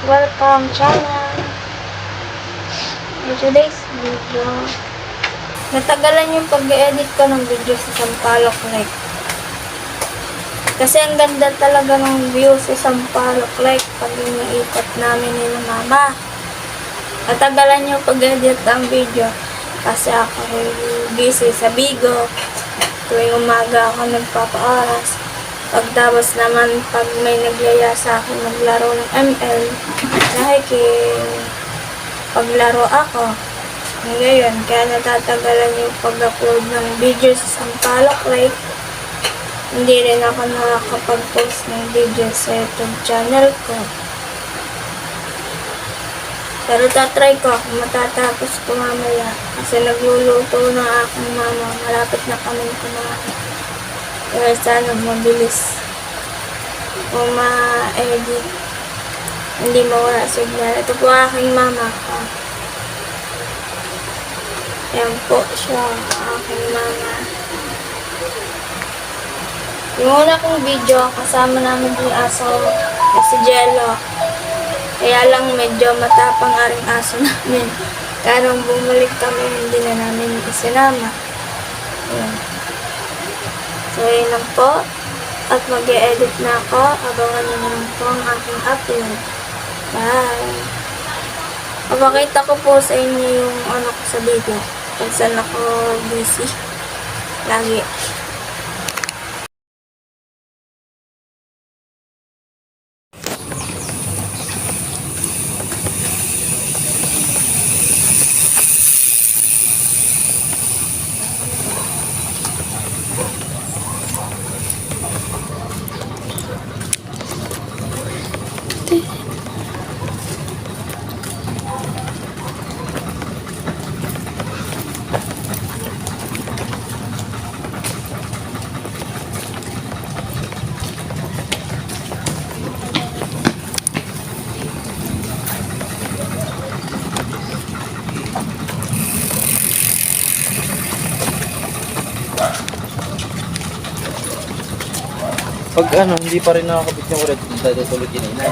Welcome channel. In today's video, natagalan yung pag-edit ko ng video sa Sampaloc Lake. Kasi ang ganda talaga ng view sa Sampaloc Lake pag iniikot namin ni Mama. Natagalan yung pag-edit ng video kasi ako busy sa Bigo. Tuwing umaga ako nagpapa-oras. Pagtapos naman, pag may nagyaya sa akin maglaro ng ML, paglaro ako. Ngayon, kaya natatagalan yung pag-upload ng video sa Sampaloc Lake. Hindi rin ako nakakapag-post ng video sa YouTube channel ko. Pero tatry ko kung matatapos ko mamaya. Kasi nagluluto ng aking mama. Malapit na kami kumain. Kaya sana mabilis kung ma-edit, hindi mawala signal. Ito po aking mama ko. Ayan po siya, aking mama. Yung una kong video, kasama namin yung aso na si Jello. Kaya lang medyo matapang aring aso namin. Kaya nung bumalik kami, hindi na namin isinama. Ayan. So, yun lang po. At mag-e-edit na ako. Abangan nyo na lang po ang aking upload. Bye! Papakita ko po sa inyo yung ano ko sa video. Kung saan ako busy. Lagi. Pag hindi pa rin nakakabit yung ulit, tutulog yun na.